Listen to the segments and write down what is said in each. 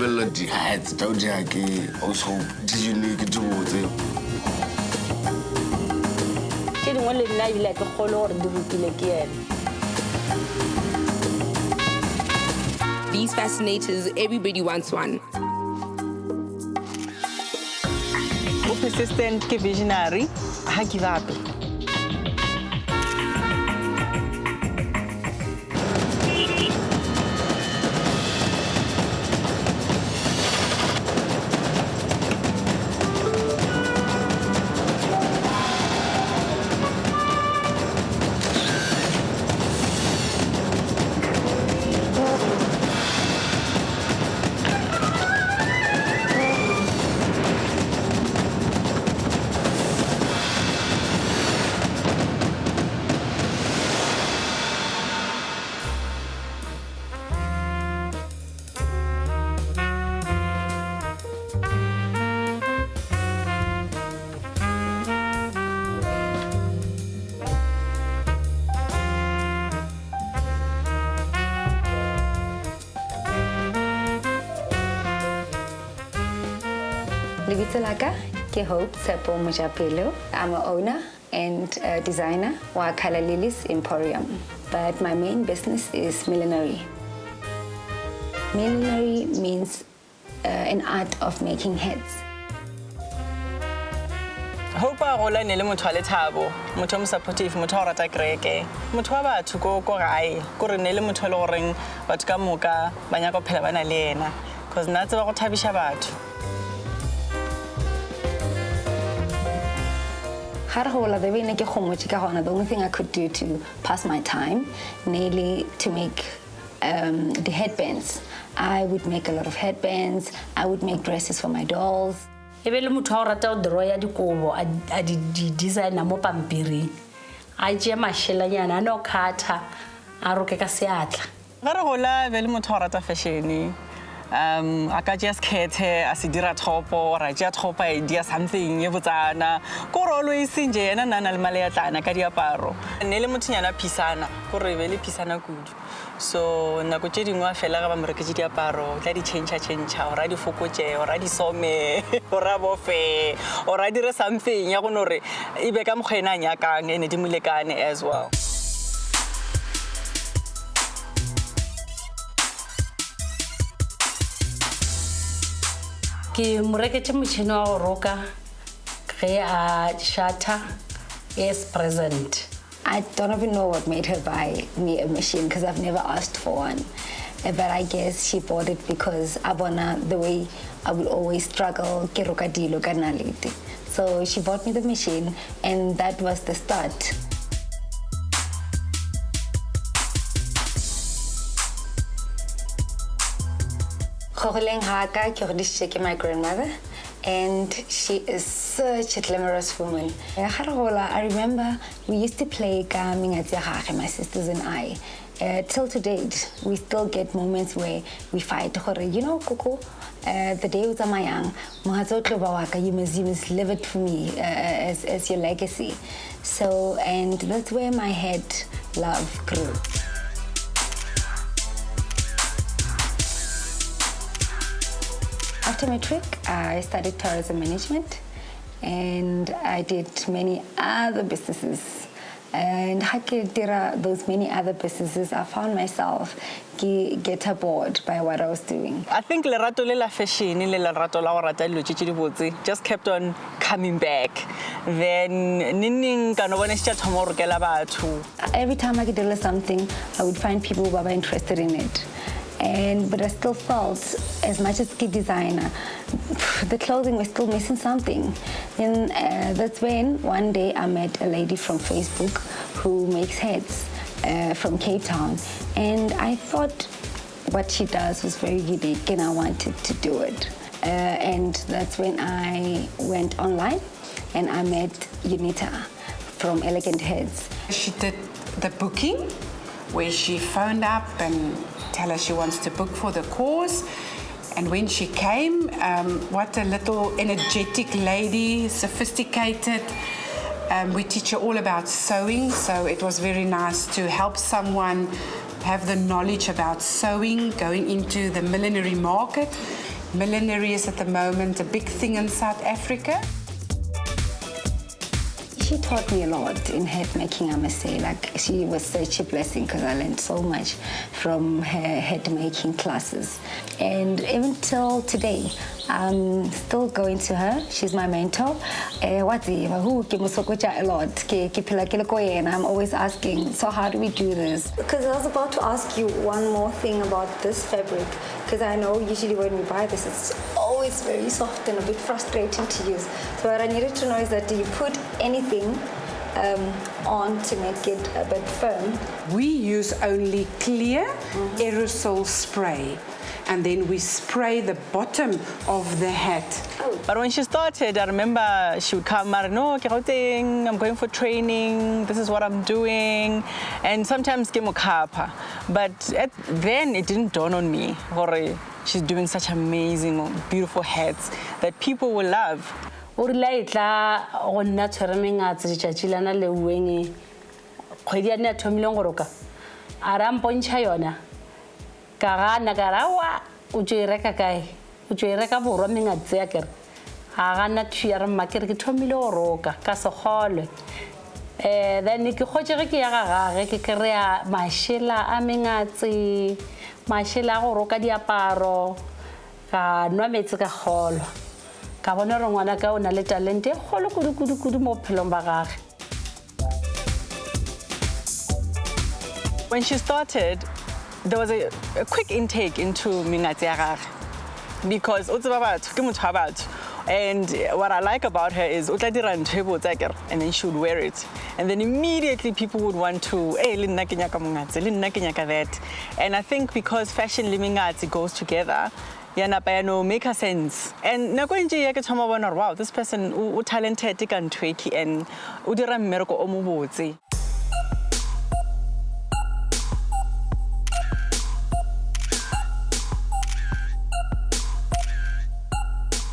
lebella di-hats tao diake also di-unique tse botse. Ke dingwe le nna ebile ke kgolo gore di rutile ke ene. These fascinators, everybody wants one. Persistent, ke visionary, ha give up. Ke Hope Sepo Mojapelo. I'm an owner and a designer wa Color Lily's Emporium, but my main business is millinery. Millinery means an art of making heads. Hope a gola ne le motho a lethabo, motho mo supportive, motho a rata kereke, motho wa batho ko gae, ko re ne le motho le goreng batho ka moka ba nyaka go phela bana le ena, because nna tseba go thabisha batho. The only thing I could do to pass my time, mainly to make the headbands. I would make a lot of headbands. I would make dresses for my dolls. Ebe le motho a rata go draw ya dikobo a di designer mo pampiri. A je mashelanyana a no khatha a roke ka seatla. Ga re gola be le motho a rata fashion. A ka just khethe a se dira thopo ra ja thopa idea something e botsana ko re always nje ena nana le male ya tlana ka diaparo ne le mothunyana phisana ko re be le phisana kudu so na go tse dingwa fela ga ba mo reketse diaparo tla di change ora di fokotse ora di some ora bofe ora dire something ya go no re e be ka mogena nya kang ene di mulekane as well. Ke moreketse motšhini wa go roka ge a shatter is present. I don't even know what made her buy me a machine because I've never asked for one. But I guess she bought it because abona the way I would always struggle ke roka dilo ka nalete. So she bought me the machine and that was the start. My grandmother, and she is such a glamorous woman. I remember we used to play my sisters and I. Till to date, we still get moments where we fight. You know, Coco, the day was my young, you must live it for me as your legacy. So, and that's where my head love grew. After matric, I studied tourism management and I did many other businesses. And those many other businesses, I found myself get bored by what I was doing. I think lerato le la fashion le lerato la go rata dilo tse di botse just kept on coming back. Then ning ka no bona se tsa mo rokela batho. Every time I did something, I would find people who were interested in it. But I still felt, as much as a designer, the clothing was still missing something. And that's when one day I met a lady from Facebook who makes heads from Cape Town. And I thought what she does was very unique and I wanted to do it. And that's when I went online and I met Unita from Elegant Heads. She did the booking where she phoned up and tell her she wants to book for the course. And when she came, what a little energetic lady, sophisticated. We teach her all about sewing, so it was very nice to help someone have the knowledge about sewing, going into the millinery market. millinery is at the moment a big thing in South Africa. She taught me a lot in hat making, I must say. Like, she was such a blessing because I learned so much from her hat making classes. And even till today, I'm still going to her. She's my mentor. A lot. I'm always asking, so how do we do this? Because I was about to ask you one more thing about this fabric, because I know usually when we buy this, it's always very soft and a bit frustrating to use. So what I needed to know is that do you put anything on to make it a bit firm? We use only clear aerosol spray, and then we spray the bottom of the hat. But when she started, I remember she would come, no, I'm going for training, this is what I'm doing, and sometimes give me kapa. But then it didn't dawn on me, she's doing such amazing, beautiful hats that people will love. O rile tla go nna tshwere mengatse letšatši lana leuweng kgwedi ya nne ya thomileng go roka a ra mpontšha yona ka gana ka ra wa o tšo e reka kae o tšo e reka borwa mengatse ya kere a gana thu ya re mma kere ke thomile go roka ka sekgolwe then ke kgotše ge ke ya gagage ke kry-a mašela a mengatse mašela a go roka diaparo ka nwa metsi ka kgolwa ka bona re ngwana ka o na le talente e kgolo kudu mo bophelong ba gage. When she started, there was a quick intake into mengatse ya gage because o tseba batho ke motho wa batho. And what I like about her is o tla dira ntho e botse akere, and then she would wear it. And then immediately people would want to, hey, le nna ke nyaka mongatse, le nna ke nyaka that. And I think because fashion le mengatse goes together, no make a sense. And nako ntse ya ke thoma bona wow, this person o talented ka ntweki and o dira mmereko o mo botse.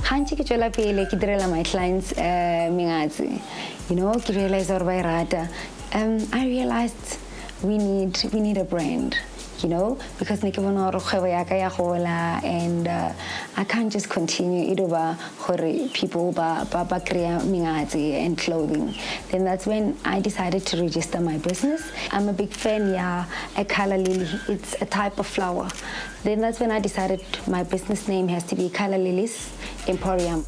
Hantse ke tswela pele ke direla my clients mengatse, you know, ke realize gore ba e rata. I realized we need a brand, you know, because ne ke bona gore kgwebo ya ka ya gola, and I can't just continue it over gore people ba kry-a mengatse and clothing. Then that's when I decided to register my business. I'm a big fan, yeah, a color lily. It's a type of flower. Then that's when I decided my business name has to be Color Lilies Emporium.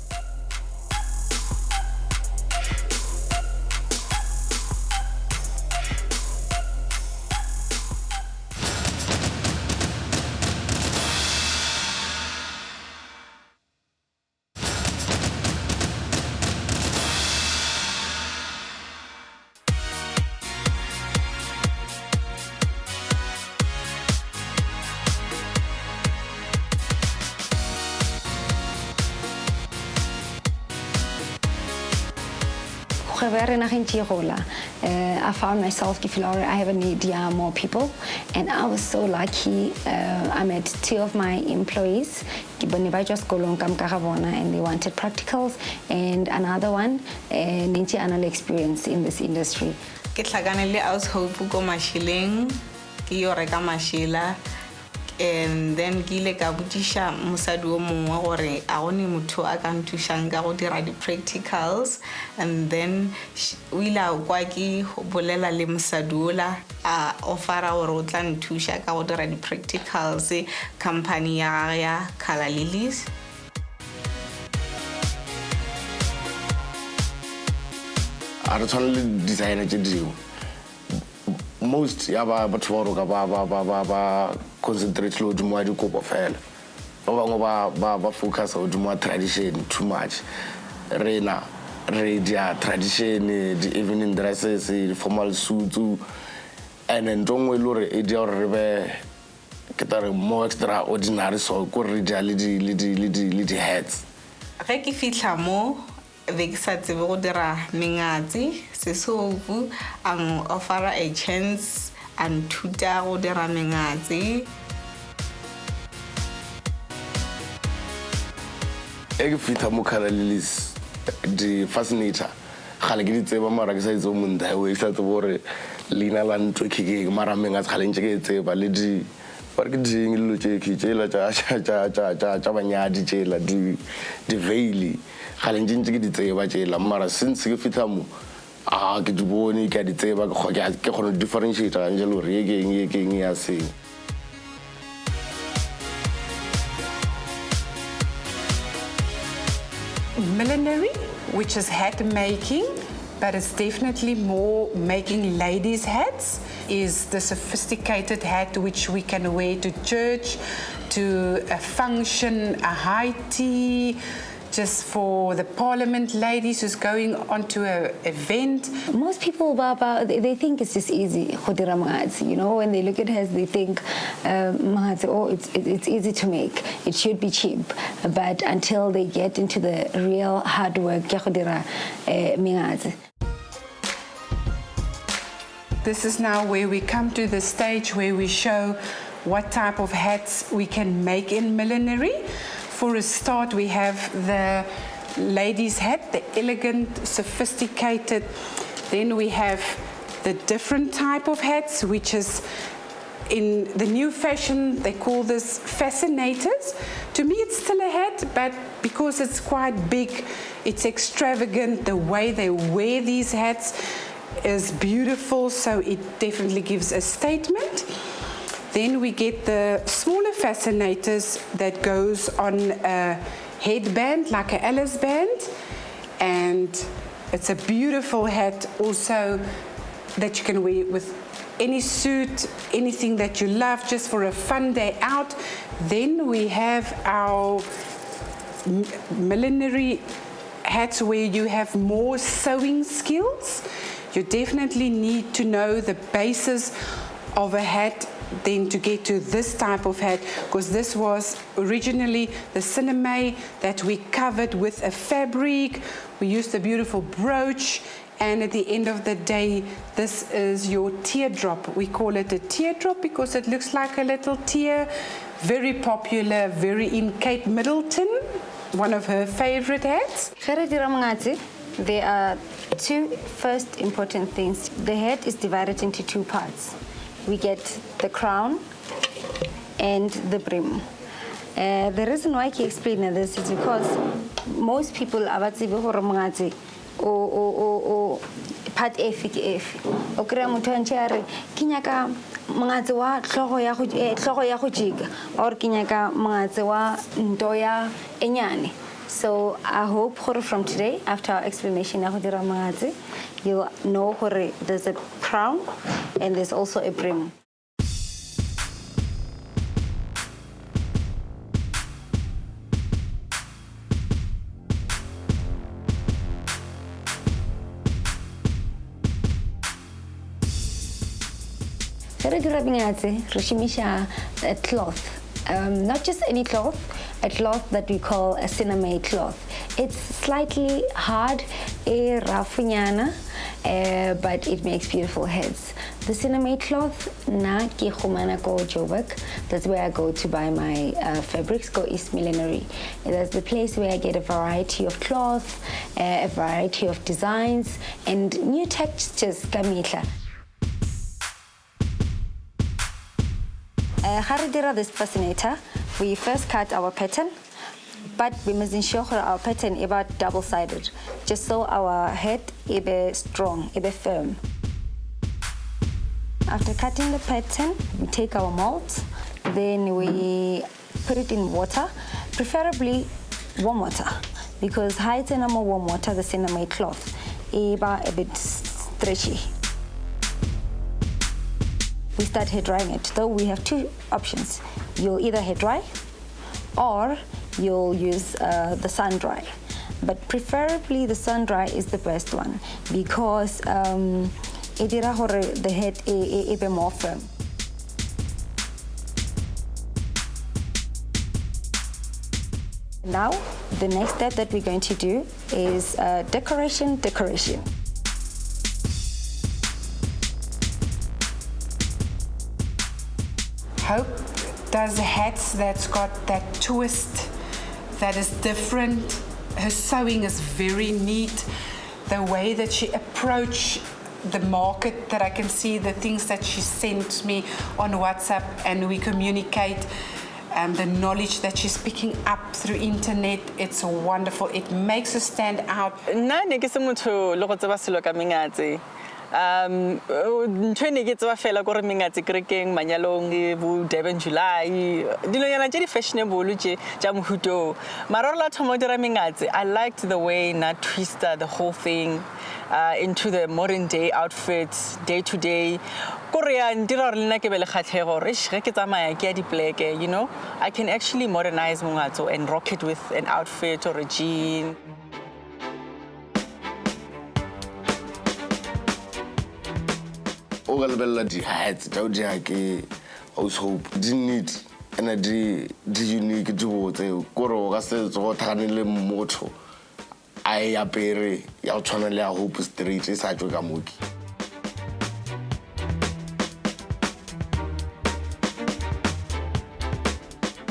I found myself, I have a need, more people, and I was so lucky. I met 2 of my employees, and they wanted practicals, and another one, another experience in this industry. And then gile ka butisha mosadi o mongwe gore a gone motho a ka nthusang ka go dira di practicals, and then o ile a kwa ke bolela le mosadi ola a offera gore o tla nthusha ka go dira di practicals company ya Color Lilies. A re tshwana le designer tse dingwe. Most ya batho ba roka ba concentrate lo dimo di kopo fela. Ba bangwe ba focus o dimo tradition too much. Rena dia tradition, the evening dresses, the formal suits, and then don't we lure e dia re be ke tare more extraordinary, so go re dia le di hats. Ge ke fitla mo be ke sa tsebe go dira mengatse sesobu ang offera a chance and thuta go dira mengatse. E ke fitla mo Color Lilies di fascinator gale ke di tseba mara ke sa itse mo nda e sa tse bore lina la ntwe ke mara mengatse gale ntse ke tseba le di ba re ke ding le tšeki tšela tša banyadi tšela di-veile ga le ntse ke di tseba tšela mara since ke fitlha mo ke di bone ke a di tseba ke kgone differentiate ga nje le gore ye ke eng ya seng. Millinery, which is hat making, but it's definitely more making ladies' hats, is the sophisticated hat which we can wear to church, to a function, a high tea, just for the parliament ladies who's going onto an event. Most people, Baba, they think it's just easy, you know, when they look at hats, they think, oh, it's easy to make, it should be cheap. But until they get into the real hard work, this is now where we come to the stage where we show what type of hats we can make in millinery. For a start, we have the ladies' hat, the elegant, sophisticated. Then we have the different type of hats, which is in the new fashion, they call this fascinators. To me, it's still a hat, but because it's quite big, it's extravagant. The way they wear these hats is beautiful, so it definitely gives a statement. Then we get the smaller fascinators that goes on a headband, like a Alice band. And it's a beautiful hat also that you can wear with any suit, anything that you love, just for a fun day out. Then we have our millinery hats where you have more sewing skills. You definitely need to know the basis of a hat then to get to this type of hat, because this was originally the cinema that we covered with a fabric. We used a beautiful brooch, and at the end of the day, this is your teardrop. We call it a teardrop because it looks like a little tear. Very popular, very in Kate Middleton, one of her favorite hats. There are two first important things. The hat is divided into two parts. We get the crown and the brim. The reason why I can explain this is because most people are part F o kry motho ntse a re ke nyaka mongatse wa tlhogo ya go jika or ke nyaka mongatse wa nto ya enyane. So I hope from today, after our explanation, you'll know there's a crown and there's also a brim. A cloth. Not just any cloth, a cloth that we call a cinema cloth. It's slightly hard, but it makes beautiful heads. The cinema cloth, that's where I go to buy my fabrics, go East Millinery. That's the place where I get a variety of cloth, a variety of designs, and new textures. This fascinator, we first cut our pattern, but we must ensure our pattern is about double-sided, just so our head is strong, is firm. After cutting the pattern, we take our mold, then we put it in water, preferably warm water, because high more warm water, the cinema cloth is a bit stretchy. We start hair drying it, though we have two options. You'll either hair dry or you'll use the sun dry. But preferably the sun dry is the best one because the head is more firm. Now, the next step that we're going to do is decoration. Hope does hats that's got that twist that is different. Her sewing is very neat. The way that she approached the market that I can see, the things that she sent me on WhatsApp, and we communicate. The knowledge that she's picking up through internet, it's wonderful. It makes her stand out. Nna ne ke se motho le go tseba selo ka mengatse. Ntho ne ke tseba fela gore mengatse kerekeng manyalong bo Durban July dilonyana tse di fashionable tse tsa mohuto mara la thomo dira mengatse. I liked the way na twister the whole thing into the modern day outfits, day to day. Korean dira re nna ke be le khatlhego re ge ke tsamaya ke ya di pleke, you know, I can actually modernize mongatso and rock it with an outfit or a jean. O ga lebella di hats tao di ke household di neat and di unique di botse koro ga se go thaganele motho a apere ya o tshwana le a Hope Street e sa tswe ka moki.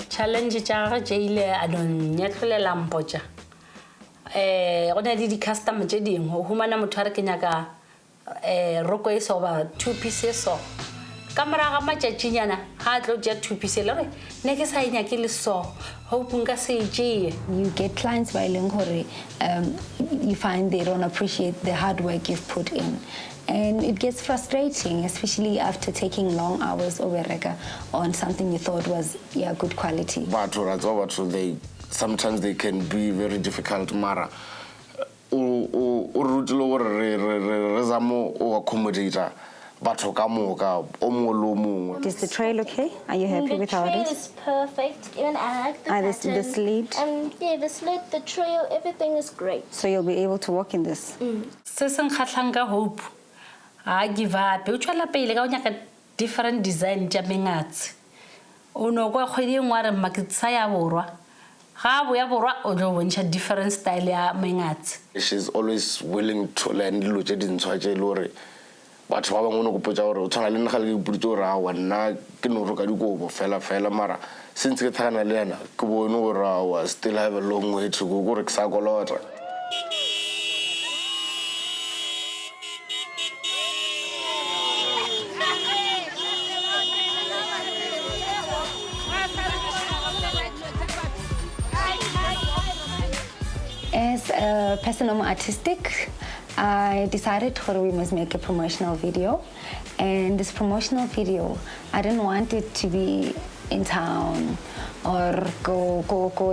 Challenge tja ga jaile a don nyatlolela mpotja go na le di customer tse dingwe go humana motho a re ke nyaka roko e so ba two pieces so ka moraga matšatšinyana ga a tlo tšea two pieces le re ne ke sa e nyake le so hope nka se tšee. You get clients by Lengore, you find they don't appreciate the hard work you've put in. And it gets frustrating, especially after taking long hours over rega on something you thought was good quality. But they sometimes they can be very difficult. Mara, accommodator. Is the trail okay? Are you happy with how it is? The trail is perfect. Even I like the pattern. The slit? Yeah, the slit, the trail, everything is great. So you'll be able to walk in this? Se hope. I give up. You try to different design tja mengatse. O no go kgwedi ngware maketsa ya borwa. Ga bo ya borwa o tlo bontsha different style ya mengatse. She's always willing to learn lo tse dintshwa tse lore batho ba bangwe no go potsa gore o tshwana le nna ga le iputse gore a wa nna ke no roka dikobo fela mara since ke thagana le yana ke bone gore I still have a long way to go gore ke sa kolota. As a person who's artistic, I decided we must make a promotional video. And this promotional video, I didn't want it to be in town or go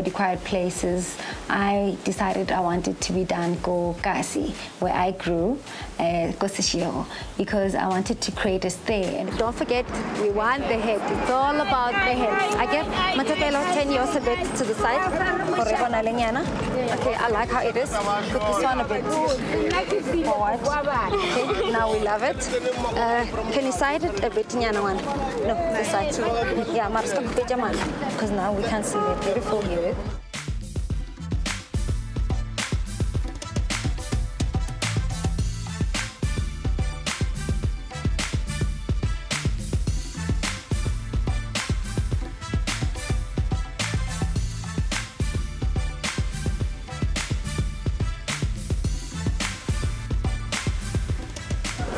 the quiet places. I decided I wanted to be done go Kasi, where I grew, because I wanted to create a stay. And don't forget, we want the head. It's all about the head. I get Mojapelo 10 years a bit to the side. Okay, I like how it is. Put this one a bit forward. Okay, now we love it. Can you side it a bit? No, this side. Yeah, because now we can see the beautiful here.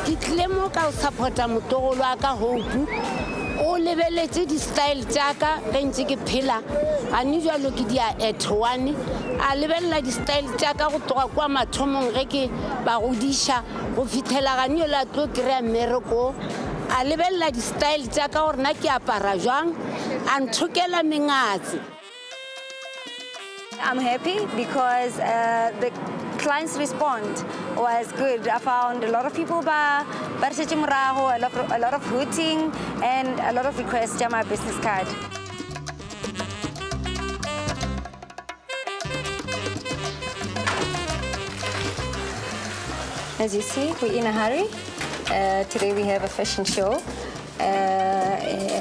Kitlemo ka supporta motogolo aka Hope o lebeletse di style tsaka ge ntse ke phela a ne jalo ke dia at one a lebella di style tsaka go toga kwa mathomong ge ke ba godisha go fithela ga nyo la tlo kry mmereko a lebella di style tsaka gore na ke apara jwang a nthokela mengatse. I'm happy because the clients' response was good. I found a lot of people a lot of hooting and a lot of requests to my business card. As you see, we're in a hurry. Today we have a fashion show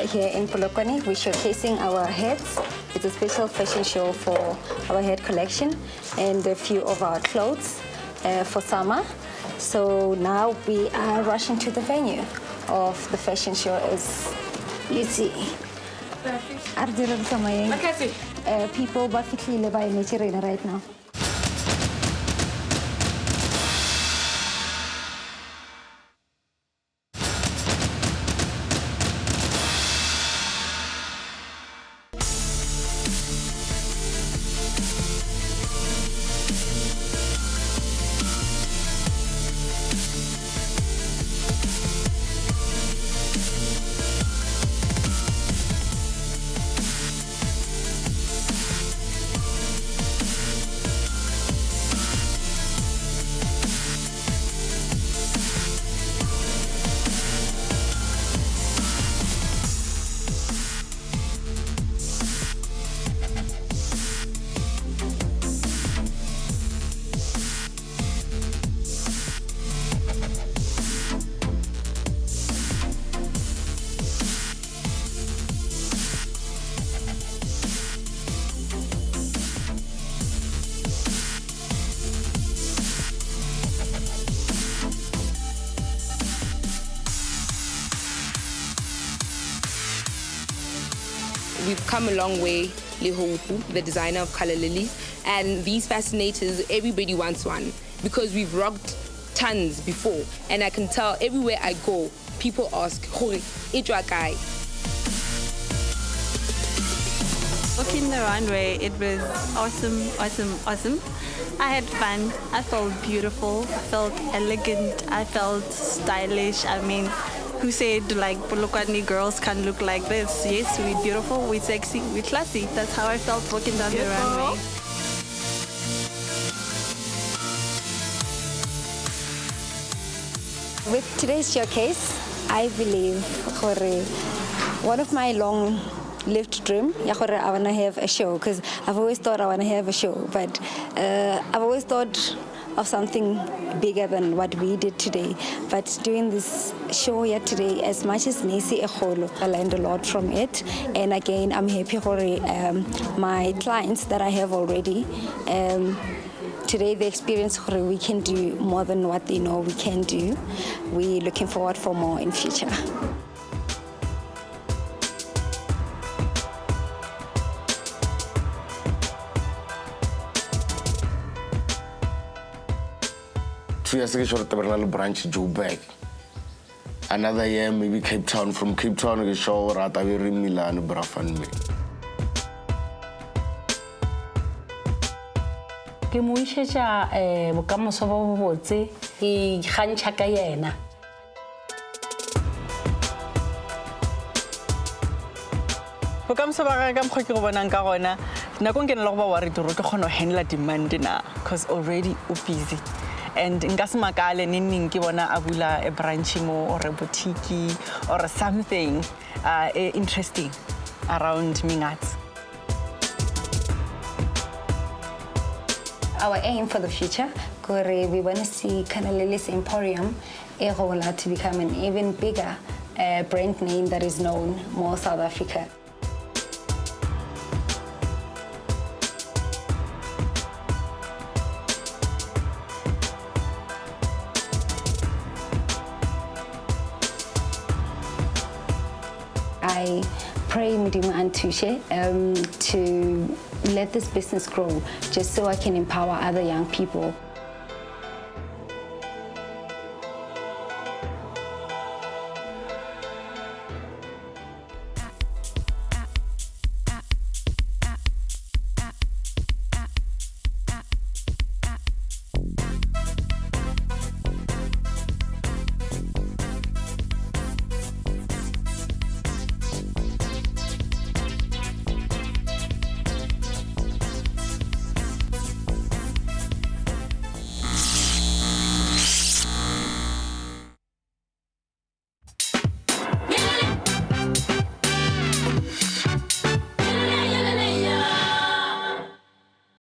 here in Polokwane. We're showcasing our heads. It's a special fashion show for our head collection and a few of our clothes for summer. So now we are rushing to the venue of the fashion show, as you see. People right now. we've come a long way, the designer of Color Lilies, and these fascinators, everybody wants one because we've rocked tons before, and I can tell everywhere I go, people ask, "Itwa kai?" Walking the runway, it was awesome. I had fun. I felt beautiful. I felt elegant. I felt stylish. I mean, who said like Polokwane girls can't look like this? Yes, we're beautiful, we're sexy, we're classy. That's how I felt walking down the runway. With today's showcase, I believe one of my long-lived dream, I want to have a show, because I've always thought I want to have a show, but I've always thought of something bigger than what we did today. But doing this show here today, as much as Nisi Echolo, I learned a lot from it. And again, I'm happy for my clients that I have already. Today, the experience we can do more than what they know we can do. We're looking forward for more in future. Two years ago, I branch Joburg. Another year, maybe Cape Town. From Cape Town, we show Rataviri, Milan, Brafanme. Ke mo ishetsa bokamoso bo botse ke gantšha ka yena. Bokamoso ba ka mokgwa ke go bonang ka gona nakong ke ne le go ba worried gore ke kgona go handle demand na because already o busy. And nka se makale neng ke bona a bula a branch mo or a boutique or something interesting around Mingatsi. Our aim for the future, we want to see Color Lilies Emporium to become an even bigger brand name that is known more South Africa. I pray Midima and Tushe to let this business grow, just so I can empower other young people.